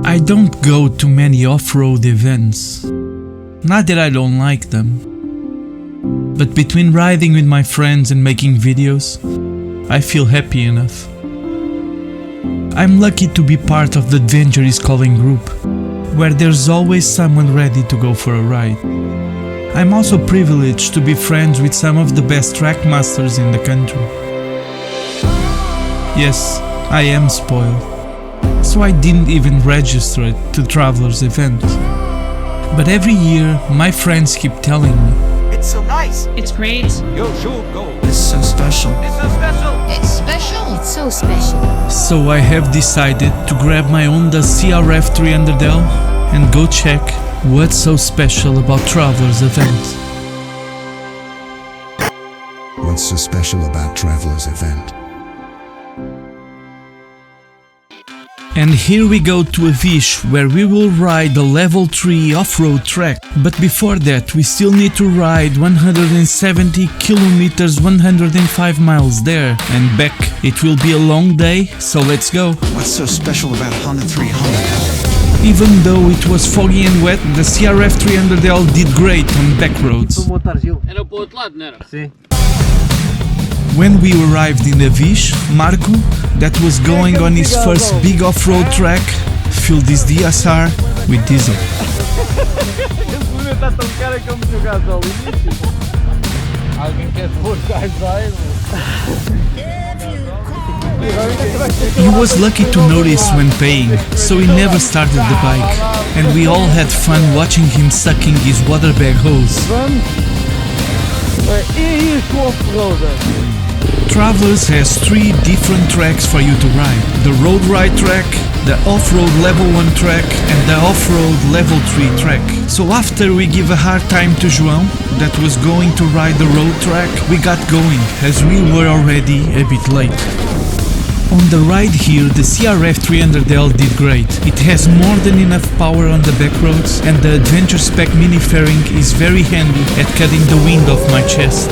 I don't go to many off-road events. Not that I don't like them. But between riding with my friends and making videos, I feel happy enough. I'm lucky to be part of the Adventure is Calling group, where there's always someone ready to go for a ride. I'm also privileged to be friends with some of the best track masters in the country. Yes, I am spoiled, so I didn't even register to Traveler's event. But every year, my friends keep telling me, "It's so nice! It's great! You should go! It's so special! It's so special! It's special! It's so special!" So I have decided to grab my Honda CRF300L and go check what's so special about Traveler's event. What's so special about Traveler's event? And here we go to Avis, where we will ride the level 3 off-road track. But before that, we still need to ride 170 kilometers, 105 miles there and back. It will be a long day, so let's go. What's so special about a Honda 300L? Even though it was foggy and wet, the CRF300L did great on back roads. Era para o outro lado, não era? Sim. When we arrived in Avis, Marco, that was going on his first big off-road track, filled his DSR with diesel. He was lucky to notice when paying, so he never started the bike, and we all had fun watching him sucking his water bag hose. Travelers has 3 different tracks for you to ride: the road ride track, the off-road level 1 track and the off-road level 3 track. So after we give a hard time to João, that was going to ride the road track, we got going as we were already a bit late. On the ride here, the CRF300L did great. It has more than enough power on the back roads, and the Adventure Spec mini fairing is very handy at cutting the wind off my chest.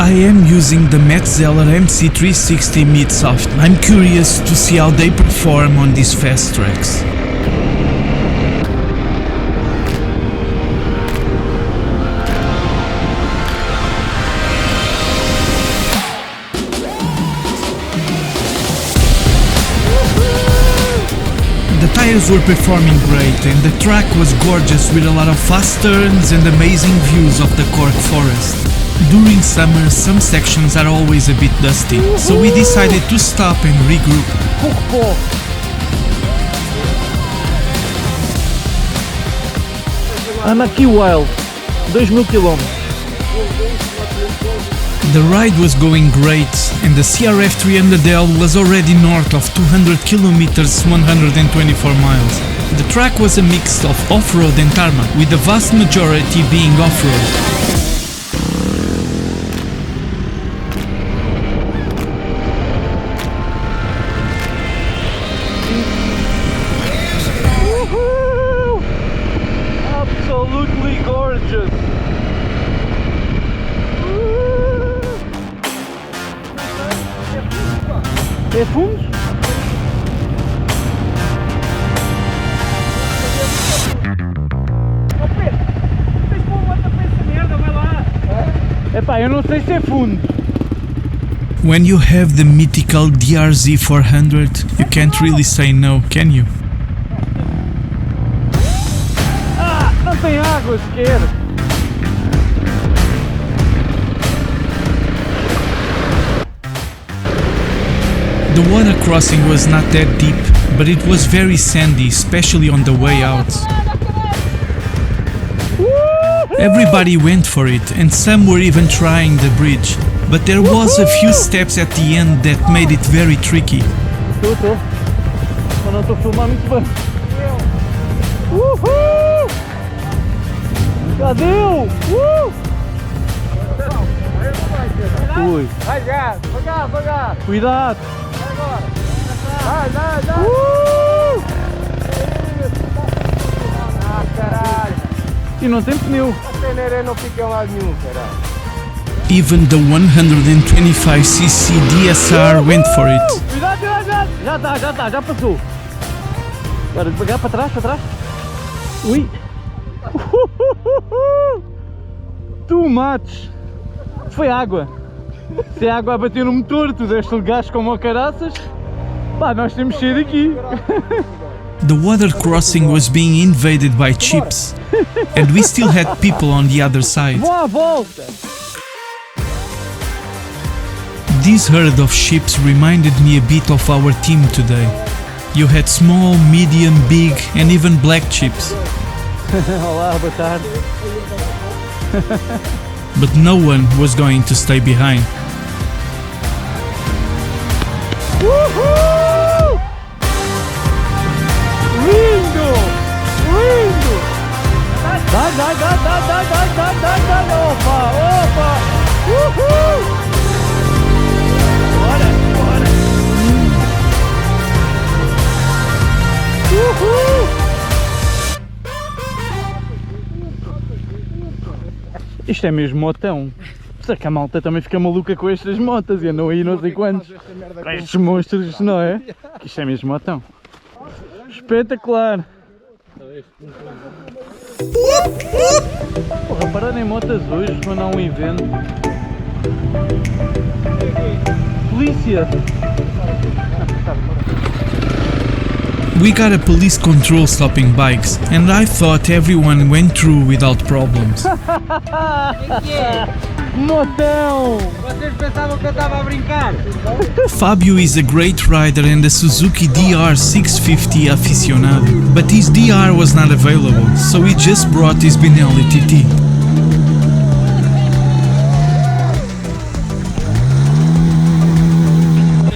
I am using the Metzeler MC360 Mid-Soft. I'm curious to see how they perform on these fast tracks. The tires were performing great and the track was gorgeous with a lot of fast turns and amazing views of the cork forest. During summer, some sections are always a bit dusty, so we decided to stop and regroup. I'm aqui wild, 2000 km. The ride was going great and the CRF300L was already north of 200 kilometers, 124 miles. The track was a mix of off-road and tarmac, with the vast majority being off-road. Absolutely gorgeous. É fundo? Ó Pedro, tens para uma outra peça merda, vai lá. Epá, eu não sei se é fundo. When you have the mythical DRZ 400, you can't really say no, can you? Ah, não tem água sequer. The water crossing was not that deep, but it was very sandy, especially on the way out. Everybody went for it, and some were even trying the bridge, but there was a few steps at the end that made it very tricky. Estou. Mas não estou a filmar muito bem. Uhul! Já deu! Ui. Vai já, devagar. Cuidado! Vai! Ah, caralho! E não tem pneu. A Tenere não fica em lado nenhum, caralho. Even the 125cc DSR went for it. Cuidado, cuidado, cuidado. Já passou. Agora devagar, para trás. Ui. Tu mates. Foi água. Se a água bater no motor, tu deste o gás como a caraças. Pá, nós temos que sair daqui. The water crossing was being invaded by ships, and we still had people on the other side. Vão à volta. This herd of ships reminded me a bit of our team today. You had small, medium, big and even black ships. Olá, boa tarde. But no one was going to stay behind. Uhul! Lindo! Dai! Opa! Uhul! Bora! Uhul! Isto é mesmo motão. Será que a malta também fica maluca com estas motas e andam aí não sei quantos? Com estes monstros, não é? Que isto é mesmo motão. Espetacular! Porra, parar em motas hoje quando há um evento. Polícia! We got a police control stopping bikes, and I thought everyone went through without problems. Motão! Vocês pensavam que eu estava a brincar? Fabio is a great rider and a Suzuki DR650 aficionado, but his DR was not available, so he just brought his Benelli TT.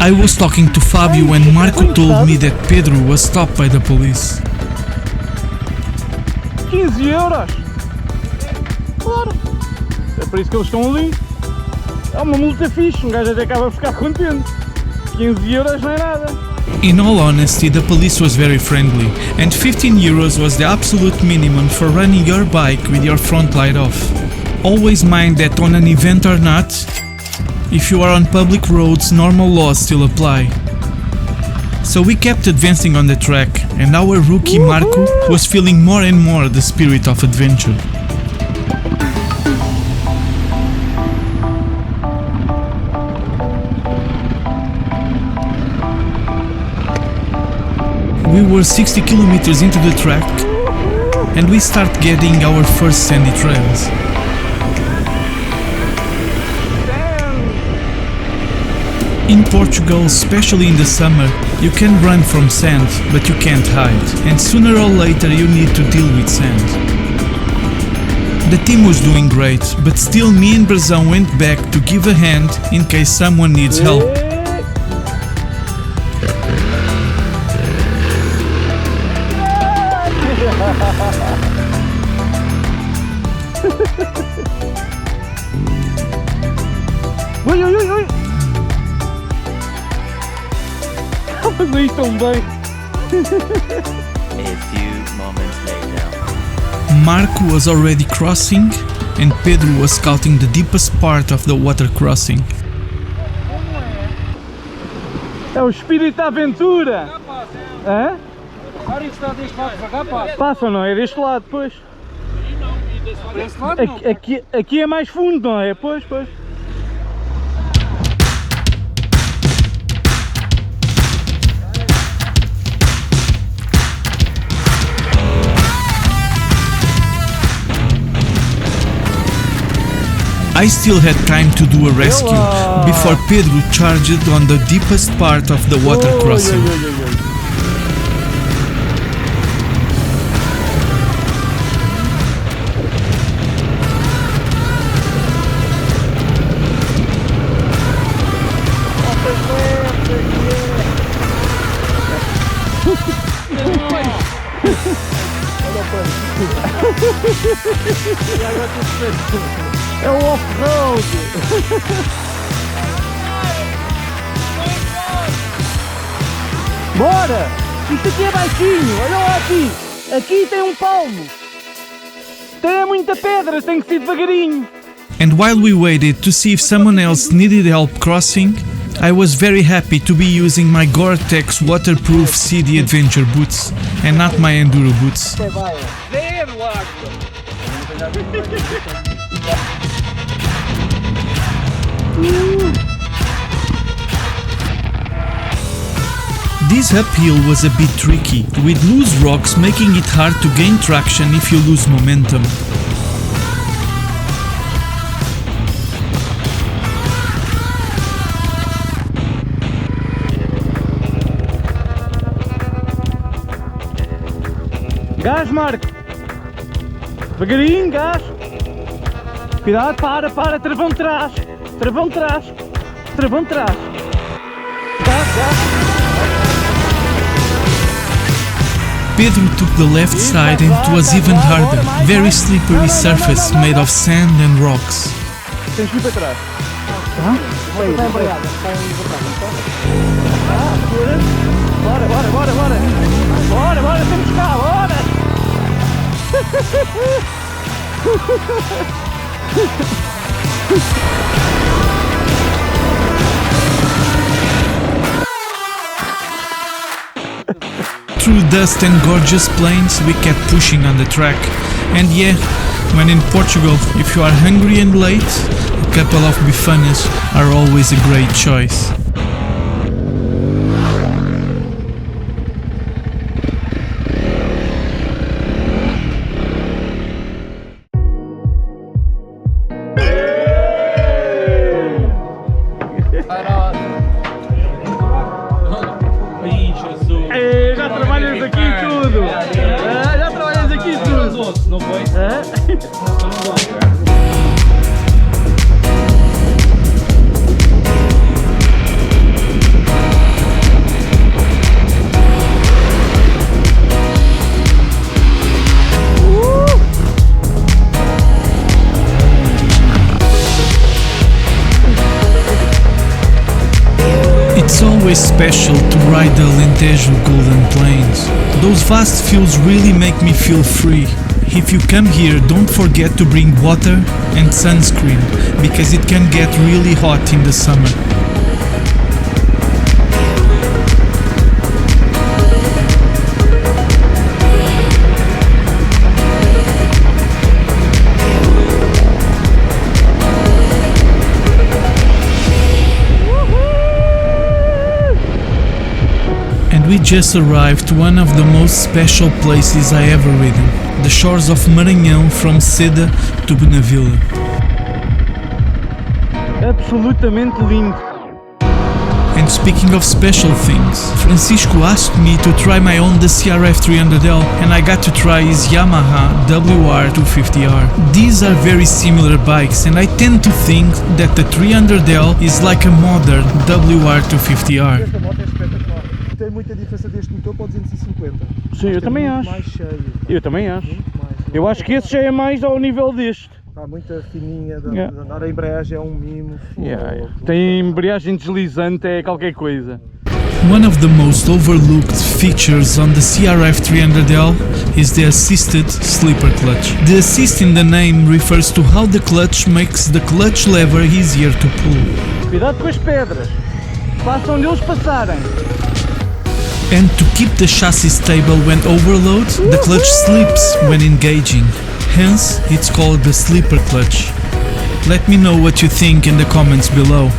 I was talking to Fabio when Marco told me that Pedro was stopped by the police. 15 euros! Claro! É por isso que eles estão ali. É uma multa fixe, um gajo até acaba a ficar contente. 15 euros não é nada. In all honesty, the police was very friendly, and 15 euros was the absolute minimum for running your bike with your front light off. Always mind that on an event or not, if you are on public roads, normal laws still apply. So we kept advancing on the track, and our rookie Marco was feeling more and more the spirit of adventure. We were 60 kilometers into the track, and we start getting our first sandy trails. In Portugal, especially in the summer, you can run from sand, but you can't hide, and sooner or later you need to deal with sand. The team was doing great, but still me and Brazão went back to give a hand in case someone needs help. Ui! Mas aí tão bem! A few moments later. Marco was already crossing, and Pedro was scouting the deepest part of the water crossing. É o espírito da aventura! Hã? Agora está deste lado devagar, pá. Passa, não é? Deste lado, pois. Deste lado não. Aqui é mais fundo, não é? Pois. I still had time to do a rescue before Pedro charged on the deepest part of the water crossing. É o off-road! Bora! Isto aqui é baixinho, olha lá aqui! Aqui tem um palmo! Isto é muita pedra, tem que ser devagarinho. And while we waited to see if someone else needed help crossing, I was very happy to be using my Gore-Tex waterproof CD Adventure boots and not my Enduro boots. This uphill was a bit tricky, with loose rocks making it hard to gain traction if you lose momentum. Gás, Marco! Devagarinho, gás! Cuidado, para, travão de trás! Travão de trás! Travão de trás! Gás, gás! Pedro took the left side and it was even harder, very slippery surface made of sand and rocks. Tens que ir para trás. Bora, temos cá, bora! Through dust and gorgeous plains, we kept pushing on the track. And yeah, when in Portugal, if you are hungry and late, a couple of bifanas are always a great choice. Já trabalhas aqui e tudo! Já trabalhas aqui e tudo! Não foi? It's always special to ride the Alentejo Golden Plains. Those vast fields really make me feel free. If you come here, don't forget to bring water and sunscreen, because it can get really hot in the summer. We just arrived to one of the most special places I ever ridden, the shores of Maranhão from Seda to Benavilla. Absolutamente lindo. And speaking of special things, Francisco asked me to try my Honda CRF300L and I got to try his Yamaha WR250R. These are very similar bikes and I tend to think that the 300L is like a modern WR250R. Esta moto é espetacular. Tem muita diferença deste motor para o 250. Sim, eu também acho. Mais cheio. Eu também acho. Muito mais. Eu acho que esse já é mais ao nível deste. Está muito fininha, Yeah. andar a embreagem é um mimo. Tem embreagem deslizante, é qualquer coisa. One of the most overlooked features on the CRF300L is the assisted slipper clutch. The assist in the name refers to how the clutch makes the clutch lever easier to pull. Cuidado com as pedras. Passa onde eles passarem. And to keep the chassis stable when overload, the clutch slips when engaging. Hence, it's called the slipper clutch. Let me know what you think in the comments below.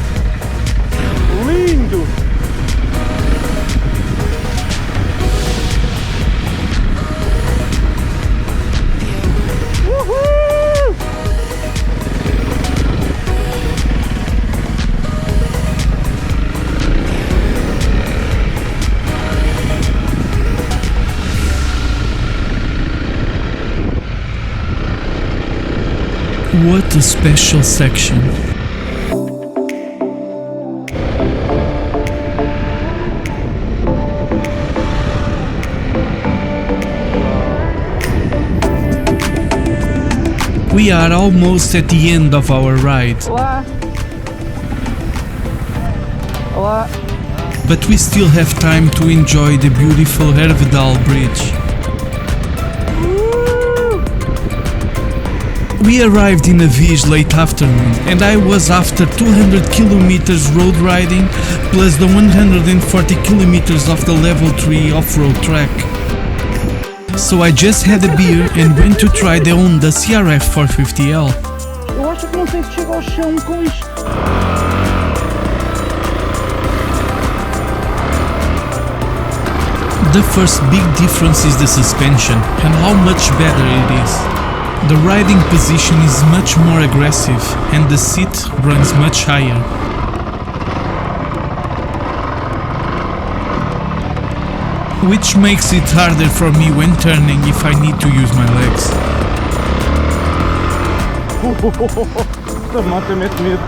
Lindo! What a special section. We are almost at the end of our ride. Olá! Olá! But we still have time to enjoy the beautiful Hervedal Bridge. We arrived in Avis late afternoon, and I was after 200 kilometers road riding plus the 140 kilometers of the level 3 off-road track. So I just had a beer and went to try the Honda CRF300L. Eu acho que não sei se chega ao chão com isto. The first big difference is the suspension and how much better it is. The riding position is much more aggressive and the seat runs much higher. Which makes it harder for me when turning if I need to use my legs. Esta moto mete medo.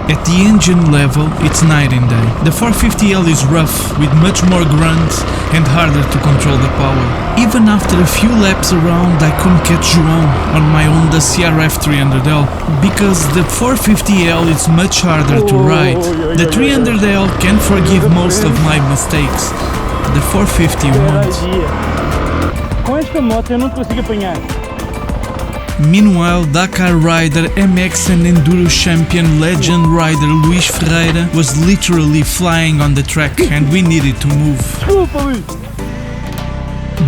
At the engine level, it's night and day. The 450L is rough, with much more grunt and harder to control the power. Even after a few laps around, I couldn't catch João on my Honda CRF300L, because the 450L is much harder to ride. The 300L can forgive most of my mistakes. The 450 won't. Com esta moto eu não te consigo apanhar. Meanwhile, Dakar rider, MX and Enduro champion, legend rider Luís Ferreira was literally flying on the track and we needed to move.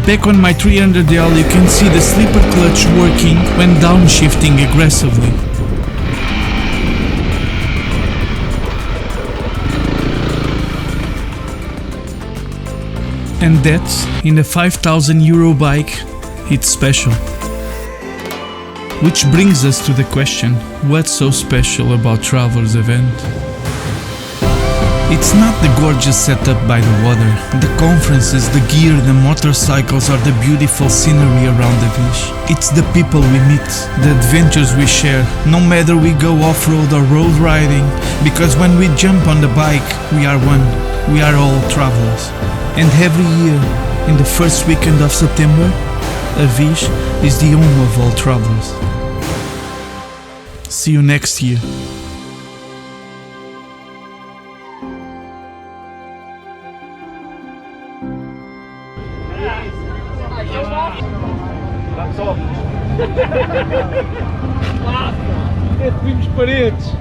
Back on my 300L you can see the slipper clutch working when downshifting aggressively. And that, in a 5,000 euro bike, it's special. Which brings us to the question, what's so special about Travelers event? It's not the gorgeous setup by the water, the conferences, the gear, the motorcycles or the beautiful scenery around the beach. It's the people we meet, the adventures we share, no matter we go off-road or road riding, because when we jump on the bike, we are one, we are all travelers. And every year, in the first weekend of September, Avis is the home of all travelers. See you next year. Vimos paredes.